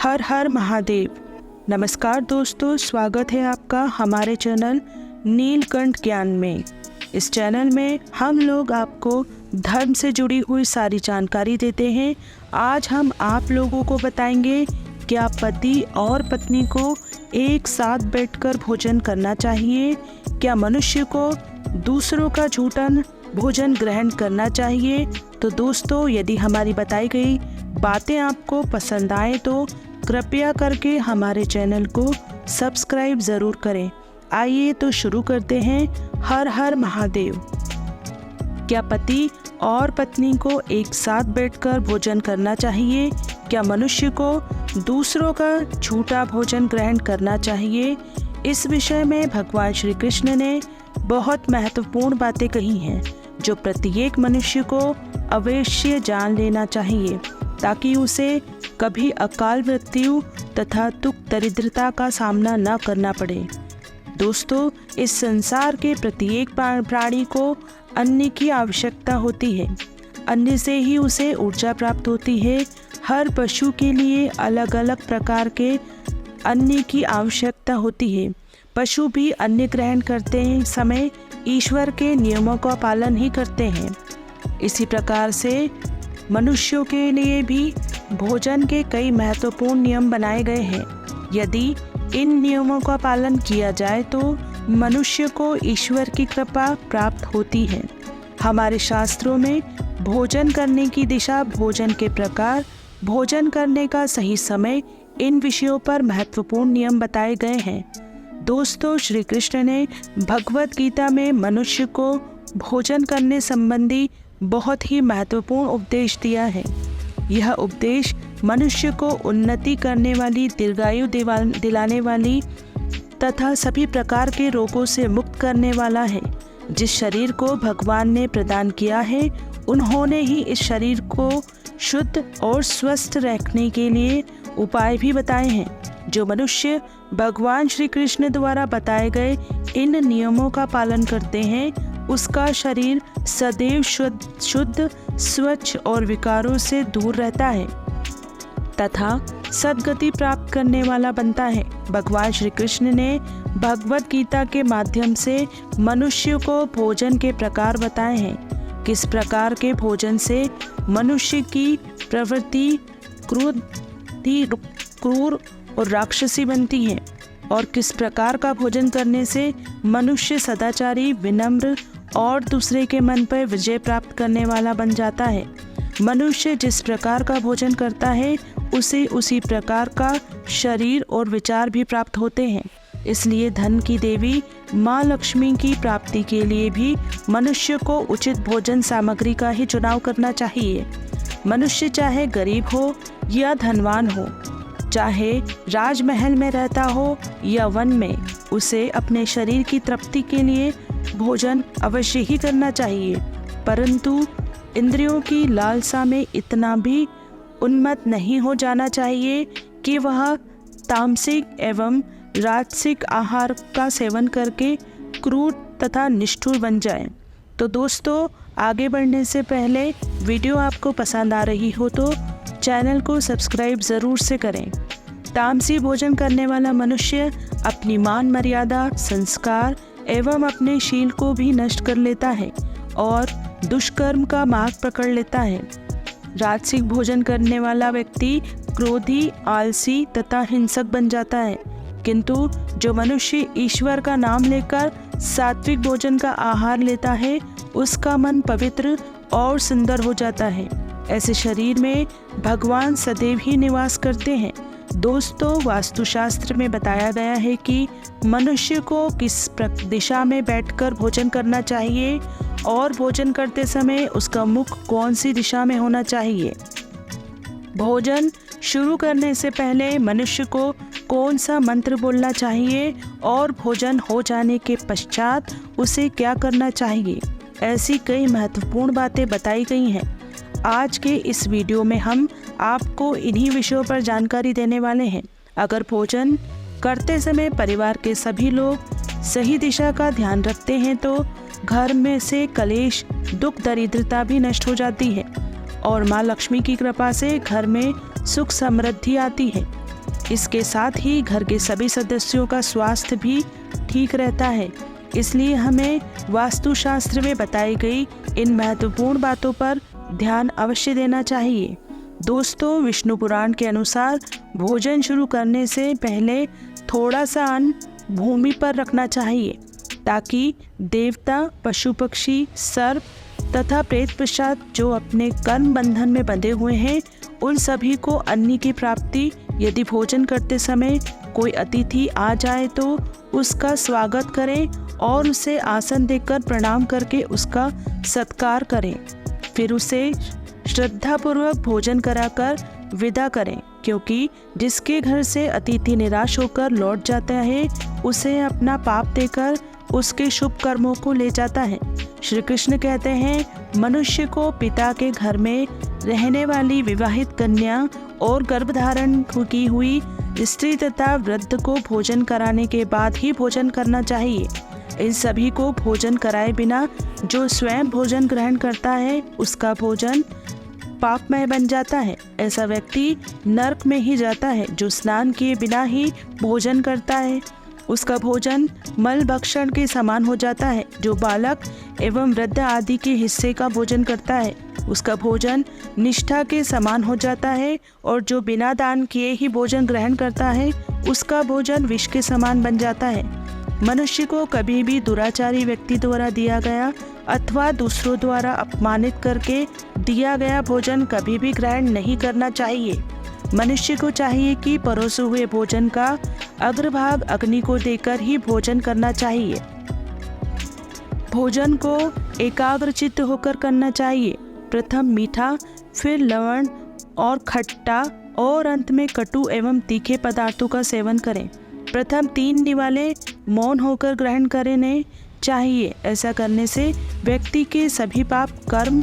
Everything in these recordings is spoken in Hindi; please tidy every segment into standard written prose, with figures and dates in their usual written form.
हर हर महादेव। नमस्कार दोस्तों, स्वागत है आपका हमारे चैनल नीलकंठ ज्ञान में। इस चैनल में हम लोग आपको धर्म से जुड़ी हुई सारी जानकारी देते हैं। आज हम आप लोगों को बताएंगे क्या पति और पत्नी को एक साथ बैठकर भोजन करना चाहिए, क्या मनुष्य को दूसरों का झूठा भोजन ग्रहण करना चाहिए। तो दोस्तों, यदि हमारी बताई गई बातें आपको पसंद आए तो कृपया करके हमारे चैनल को सब्सक्राइब ज़रूर करें। आइए तो शुरू करते हैं। हर हर महादेव। क्या पति और पत्नी को एक साथ बैठकर भोजन करना चाहिए, क्या मनुष्य को दूसरों का झूठा भोजन ग्रहण करना चाहिए। इस विषय में भगवान श्री कृष्ण ने बहुत महत्वपूर्ण बातें कही हैं जो प्रत्येक मनुष्य को अवश्य जान लेना चाहिए ताकि उसे कभी अकाल मृत्यु तथा दुख दरिद्रता का सामना न करना पड़े। दोस्तों, इस संसार के प्रत्येक प्राणी को अन्न की आवश्यकता होती है। अन्न से ही उसे ऊर्जा प्राप्त होती है। हर पशु के लिए अलग अलग प्रकार के अन्न की आवश्यकता होती है। पशु भी अन्न ग्रहण करते समय ईश्वर के नियमों का पालन ही करते हैं। इसी प्रकार से मनुष्यों के लिए भी भोजन के कई महत्वपूर्ण नियम बनाए गए हैं। यदि इन नियमों का पालन किया जाए तो मनुष्य को ईश्वर की कृपा प्राप्त होती है। हमारे शास्त्रों में भोजन करने की दिशा, भोजन के प्रकार, भोजन करने का सही समय, इन विषयों पर महत्वपूर्ण नियम बताए गए हैं। दोस्तों, श्री कृष्ण ने भगवत गीता में मनुष्य को भोजन करने संबंधी बहुत ही महत्वपूर्ण उपदेश दिया है। यह उपदेश मनुष्य को उन्नति करने वाली, दीर्घायु दिलाने वाली तथा सभी प्रकार के रोगों से मुक्त करने वाला है। जिस शरीर को भगवान ने प्रदान किया है, उन्होंने ही इस शरीर को शुद्ध और स्वस्थ रखने के लिए उपाय भी बताए हैं। जो मनुष्य भगवान श्री कृष्ण द्वारा बताए गए इन नियमों का पालन करते हैं, उसका शरीर सदैव शुद्ध, स्वच्छ और विकारों से दूर रहता है तथा सद्गति प्राप्त करने वाला बनता है। भगवान श्री कृष्ण ने भगवत गीता के माध्यम से मनुष्य को भोजन के प्रकार बताए हैं। किस प्रकार के भोजन से मनुष्य की प्रवृत्ति क्रूर और राक्षसी बनती है और किस प्रकार का भोजन करने से मनुष्य सदाचारी, विनम्र और दूसरे के मन पर विजय प्राप्त करने वाला बन जाता है। मनुष्य जिस प्रकार का भोजन करता है, उसे उसी प्रकार का शरीर और विचार भी प्राप्त होते हैं। इसलिए धन की देवी माँ लक्ष्मी की प्राप्ति के लिए भी मनुष्य को उचित भोजन सामग्री का ही चुनाव करना चाहिए। मनुष्य चाहे गरीब हो या धनवान हो, चाहे राजमहल में रहता हो या वन में, उसे अपने शरीर की तृप्ति के लिए भोजन अवश्य ही करना चाहिए। परंतु इंद्रियों की लालसा में इतना भी उन्मत्त नहीं हो जाना चाहिए कि वह तामसिक एवं राजसिक आहार का सेवन करके क्रूर तथा निष्ठुर बन जाए। तो दोस्तों, आगे बढ़ने से पहले वीडियो आपको पसंद आ रही हो तो चैनल को सब्सक्राइब ज़रूर से करें। तामसी भोजन करने वाला मनुष्य अपनी मान मर्यादा, संस्कार एवं अपने शील को भी नष्ट कर लेता है और दुष्कर्म का मार्ग पकड़ लेता है। राजसिक भोजन करने वाला व्यक्ति क्रोधी, आलसी तथा हिंसक बन जाता है। किंतु जो मनुष्य ईश्वर का नाम लेकर सात्विक भोजन का आहार लेता है, उसका मन पवित्र और सुंदर हो जाता है। ऐसे शरीर में भगवान सदैव ही निवास करते हैं। दोस्तों, वास्तुशास्त्र में बताया गया है कि मनुष्य को किस दिशा में बैठकर भोजन करना चाहिए और भोजन करते समय उसका मुख कौन सी दिशा में होना चाहिए। भोजन शुरू करने से पहले मनुष्य को कौन सा मंत्र बोलना चाहिए और भोजन हो जाने के पश्चात उसे क्या करना चाहिए। ऐसी कई महत्वपूर्ण बातें बताई गई हैं। आज के इस वीडियो में हम आपको इन्हीं विषयों पर जानकारी देने वाले हैं। अगर भोजन करते समय परिवार के सभी लोग सही दिशा का ध्यान रखते हैं तो घर में से कलेश, दुख, दरिद्रता भी नष्ट हो जाती है और माँ लक्ष्मी की कृपा से घर में सुख समृद्धि आती है। इसके साथ ही घर के सभी सदस्यों का स्वास्थ्य भी ठीक रहता है। इसलिए हमें वास्तुशास्त्र में बताई गई इन महत्वपूर्ण बातों पर ध्यान अवश्य देना चाहिए। दोस्तों, विष्णु पुराण के अनुसार भोजन शुरू करने से पहले थोड़ा सा अन्न भूमि पर रखना चाहिए, ताकि देवता, पशु पक्षी, सर्प तथा प्रेत पिशाच जो अपने कर्म बंधन में बंधे हुए हैं, उन सभी को अन्न की प्राप्ति। यदि भोजन करते समय कोई अतिथि आ जाए तो उसका स्वागत करें और उसे आसन देकर प्रणाम करके उसका सत्कार करें। फिर उसे श्रद्धापूर्वक भोजन कराकर विदा करें, क्योंकि जिसके घर से अतिथि निराश होकर लौट जाता है, उसे अपना पाप देकर उसके शुभ कर्मों को ले जाता है। श्री कृष्ण कहते हैं, मनुष्य को पिता के घर में रहने वाली विवाहित कन्या और गर्भधारण की हुई स्त्री तथा वृद्ध को भोजन कराने के बाद ही भोजन करना चाहिए। इन सभी को भोजन कराए बिना जो स्वयं भोजन ग्रहण करता है, उसका भोजन पापमय बन जाता है। ऐसा व्यक्ति नरक में ही जाता है। जो स्नान किए बिना ही भोजन करता है, उसका भोजन मल भक्षण के समान हो जाता है। जो बालक एवं वृद्ध आदि के हिस्से का भोजन करता है, उसका भोजन निष्ठा के समान हो जाता है। और जो बिना दान किए ही भोजन ग्रहण करता है, उसका भोजन विष के समान बन जाता है। मनुष्य को कभी भी दुराचारी व्यक्ति द्वारा दिया गया अथवा दूसरों द्वारा अपमानित करके दिया गया भोजन कभी भी ग्रहण नहीं करना चाहिए। मनुष्य को चाहिए कि परोसे हुए भोजन का अग्रभाग अग्नि को देकर ही भोजन करना चाहिए। भोजन को एकाग्रचित्त होकर करना चाहिए। प्रथम मीठा, फिर लवण और खट्टा और अंत में कटु एवं तीखे पदार्थों का सेवन करें। प्रथम 3 निवाले मौन होकर ग्रहण करने चाहिए। ऐसा करने से व्यक्ति के सभी पाप कर्म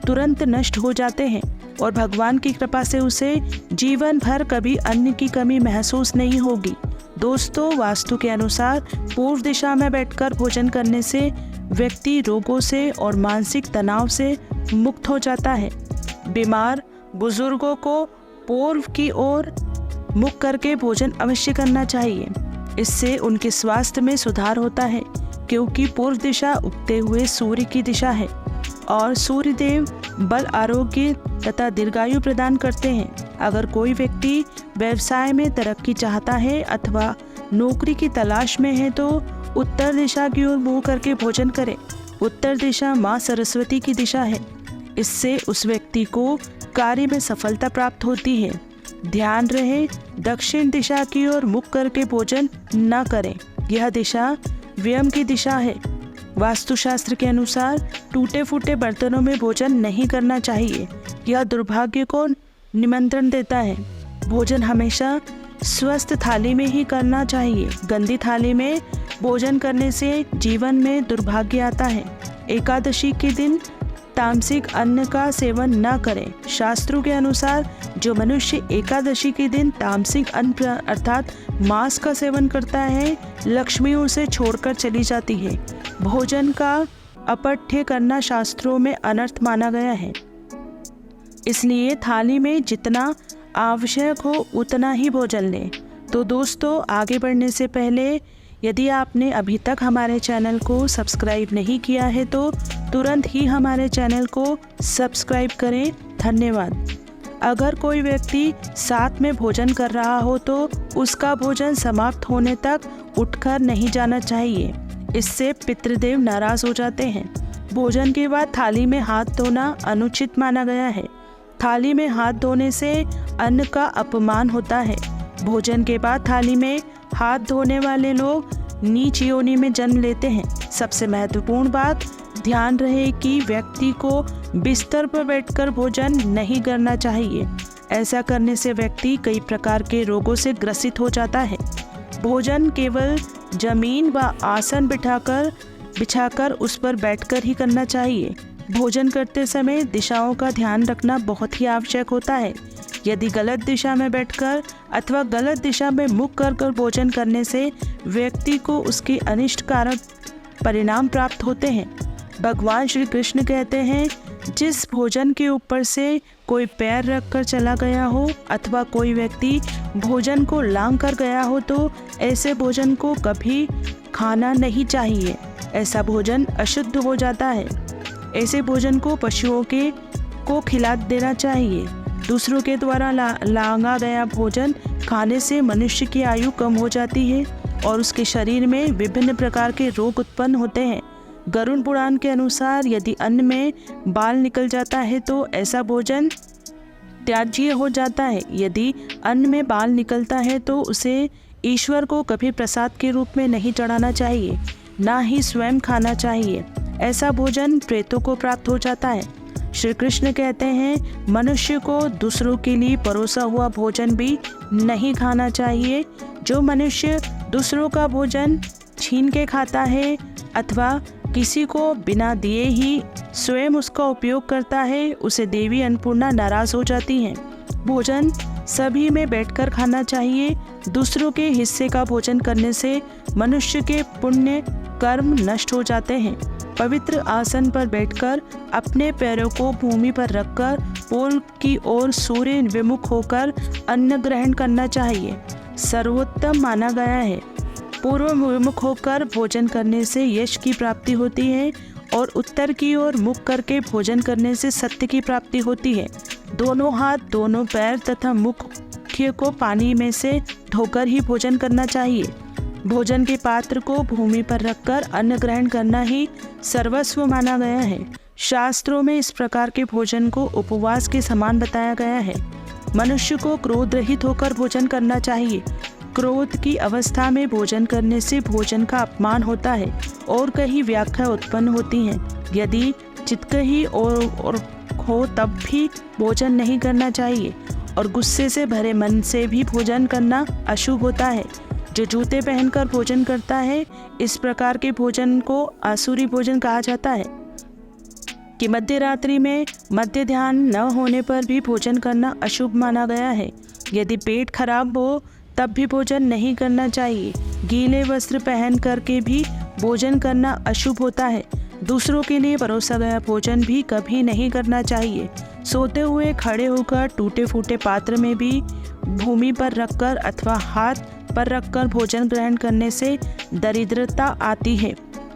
तुरंत नष्ट हो जाते हैं और भगवान की कृपा से उसे जीवन भर कभी अन्न की कमी महसूस नहीं होगी। दोस्तों, वास्तु के अनुसार पूर्व दिशा में बैठकर भोजन करने से व्यक्ति रोगों से और मानसिक तनाव से मुक्त हो जाता है। बीमार बुजुर्गों को पूर्व की ओर मुख करके भोजन अवश्य करना चाहिए। इससे उनके स्वास्थ्य में सुधार होता है, क्योंकि पूर्व दिशा उगते हुए सूर्य की दिशा है और सूर्य देव बल, आरोग्य तथा दीर्घायु प्रदान करते हैं। अगर कोई व्यक्ति व्यवसाय में तरक्की चाहता है अथवा नौकरी की तलाश में है तो उत्तर दिशा की ओर मुँह करके भोजन करे। उत्तर दिशा माँ सरस्वती की दिशा है। इससे उस व्यक्ति को कार्य में सफलता प्राप्त होती है। ध्यान रहे, दक्षिण दिशा की ओर मुख करके भोजन न करें। यह दिशा व्यम की दिशा है। वास्तुशास्त्र के अनुसार टूटे फूटे बर्तनों में भोजन नहीं करना चाहिए। यह दुर्भाग्य को निमंत्रण देता है। भोजन हमेशा स्वस्थ थाली में ही करना चाहिए। गंदी थाली में भोजन करने से जीवन में दुर्भाग्य आता है। एकादशी के दिन तामसिक अन्न का सेवन न करें। शास्त्रों के अनुसार जो मनुष्य एकादशी के दिन तामसिक अन्न अर्थात मांस का सेवन करता है, लक्ष्मी उसे छोड़कर चली जाती है। भोजन का अपठ्य करना शास्त्रों में अनर्थ माना गया है। इसलिए थाली में जितना आवश्यक हो उतना ही भोजन लें। तो दोस्तों, आगे बढ़ने से पहले यदि आपने अभी तक हमारे चैनल को सब्सक्राइब नहीं किया है तो तुरंत ही हमारे चैनल को सब्सक्राइब करें। धन्यवाद। अगर कोई व्यक्ति साथ में भोजन कर रहा हो तो उसका भोजन समाप्त होने तक उठकर नहीं जाना चाहिए। इससे पितृदेव नाराज हो जाते हैं। भोजन के बाद थाली में हाथ धोना अनुचित माना गया है। थाली में हाथ धोने से अन्न का अपमान होता है। भोजन के बाद थाली में हाथ धोने वाले लोग नीच योनि में जन्म लेते हैं। सबसे महत्वपूर्ण बात, ध्यान रहे कि व्यक्ति को बिस्तर पर बैठकर भोजन नहीं करना चाहिए। ऐसा करने से व्यक्ति कई प्रकार के रोगों से ग्रसित हो जाता है। भोजन केवल जमीन व आसन बिछाकर उस पर बैठकर ही करना चाहिए। भोजन करते समय दिशाओं का ध्यान रखना बहुत ही आवश्यक होता है। यदि गलत दिशा में बैठकर अथवा गलत दिशा में मुख कर भोजन करने से व्यक्ति को उसके अनिष्टकारक परिणाम प्राप्त होते हैं। भगवान श्री कृष्ण कहते हैं, जिस भोजन के ऊपर से कोई पैर रखकर चला गया हो अथवा कोई व्यक्ति भोजन को लांघ कर गया हो तो ऐसे भोजन को कभी खाना नहीं चाहिए। ऐसा भोजन अशुद्ध हो जाता है। ऐसे भोजन को पशुओं को खिला देना चाहिए। दूसरों के द्वारा लांघा गया भोजन खाने से मनुष्य की आयु कम हो जाती है और उसके शरीर में विभिन्न प्रकार के रोग उत्पन्न होते हैं। गरुड़ पुराण के अनुसार यदि अन्न में बाल निकल जाता है तो ऐसा भोजन त्याज्य हो जाता है। यदि अन्न में बाल निकलता है तो उसे ईश्वर को कभी प्रसाद के रूप में नहीं चढ़ाना चाहिए, ना ही स्वयं खाना चाहिए। ऐसा भोजन प्रेतों को प्राप्त हो जाता है। श्री कृष्ण कहते हैं मनुष्य को दूसरों के लिए परोसा हुआ भोजन भी नहीं खाना चाहिए। जो मनुष्य दूसरों का भोजन छीन के खाता है अथवा किसी को बिना दिए ही स्वयं उसका उपयोग करता है, उसे देवी अन्नपूर्णा नाराज हो जाती हैं। भोजन सभी में बैठकर खाना चाहिए। दूसरों के हिस्से का भोजन करने से मनुष्य के पुण्य कर्म नष्ट हो जाते हैं। पवित्र आसन पर बैठकर अपने पैरों को भूमि पर रखकर पोल की ओर सूर्य विमुख होकर अन्न ग्रहण करना चाहिए। सर्वोत्तम माना गया है। पूर्व विमुख होकर भोजन करने से यश की प्राप्ति होती है और उत्तर की ओर मुख करके भोजन करने से सत्य की प्राप्ति होती है। दोनों हाथ, दोनों पैर तथा मुख्य को पानी में से धोकर ही भोजन करना चाहिए। भोजन के पात्र को भूमि पर रखकर अन्न ग्रहण करना ही सर्वस्व माना गया है। शास्त्रों में इस प्रकार के भोजन को उपवास के समान बताया गया है। मनुष्य को क्रोध रहित होकर भोजन करना चाहिए। क्रोध की अवस्था में भोजन करने से भोजन का अपमान होता है और कई व्याख्या उत्पन्न होती हैं। यदि चित्कही और हो तब भी भोजन नहीं करना चाहिए और गुस्से से भरे मन से भी भोजन करना अशुभ होता है। जो जूते पहनकर भोजन करता है, इस प्रकार के भोजन को आसुरी भोजन कहा जाता है। कि मध्य रात्रि में मध्य ध्यान न होने पर भी भोजन करना अशुभ माना गया है। यदि पेट खराब हो तब भी भोजन नहीं करना चाहिए। गीले वस्त्र पहन करके भी भोजन करना अशुभ होता है। दूसरों के लिए परोसा गया भोजन भी कभी नहीं करना चाहिए। सोते हुए खड़े होकर टूटे फूटे पात्र में भी भूमि पर रखकर अथवा हाथ पर रखकर भोजन ग्रहण करने से दरिद्रता आती है।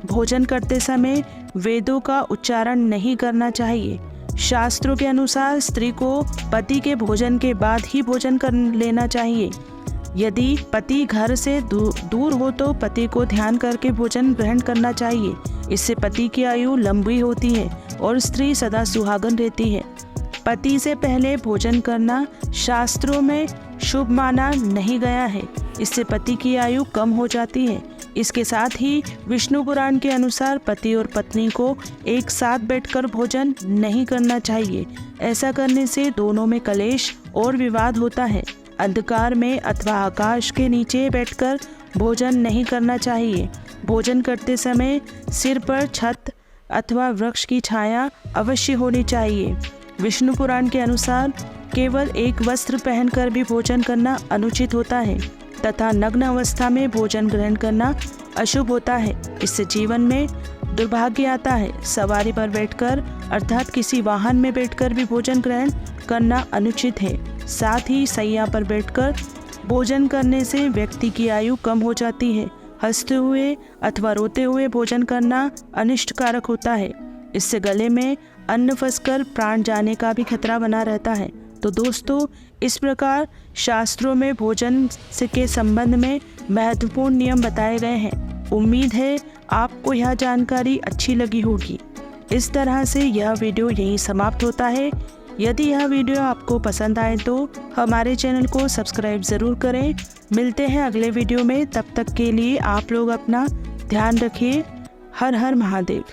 भोजन करते समय वेदों का उच्चारण नहीं करना चाहिए। शास्त्रों के अनुसार स्त्री को पति के भोजन के बाद ही भोजन कर लेना चाहिए। यदि पति घर से दूर हो तो पति को ध्यान करके भोजन ग्रहण करना चाहिए। इससे पति की आयु लंबी होती है और स्त्री सदा सुहागन रहती है। पति से पहले भोजन करना शास्त्रों में शुभ माना नहीं गया है। इससे पति की आयु कम हो जाती है। इसके साथ ही विष्णु पुराण के अनुसार पति और पत्नी को एक साथ बैठकर भोजन नहीं करना चाहिए। ऐसा करने से दोनों में कलेश और विवाद होता है। अंधकार में अथवा आकाश के नीचे बैठकर भोजन नहीं करना चाहिए। भोजन करते समय सिर पर छत अथवा वृक्ष की छाया अवश्य होनी चाहिए। विष्णु पुराण के अनुसार केवल एक वस्त्र पहनकर भी भोजन करना अनुचित होता है तथा नग्न अवस्था में भोजन ग्रहण करना अशुभ होता है। इससे जीवन में दुर्भाग्य आता है। सवारी पर बैठकर अर्थात किसी वाहन में बैठकर भी भोजन ग्रहण करना अनुचित है। साथ ही सैया पर बैठकर भोजन करने से व्यक्ति की आयु कम हो जाती है। हंसते हुए अथवा रोते हुए भोजन करना अनिष्टकारक होता है। इससे गले में अन्न फंसकर प्राण जाने का भी खतरा बना रहता है। तो दोस्तों, इस प्रकार शास्त्रों में भोजन से के संबंध में महत्वपूर्ण नियम बताए गए हैं। उम्मीद है आपको यह जानकारी अच्छी लगी होगी। इस तरह से यह वीडियो यहीं समाप्त होता है। यदि यह वीडियो आपको पसंद आए तो हमारे चैनल को सब्सक्राइब ज़रूर करें। मिलते हैं अगले वीडियो में। तब तक के लिए आप लोग अपना ध्यान रखिए। हर हर महादेव।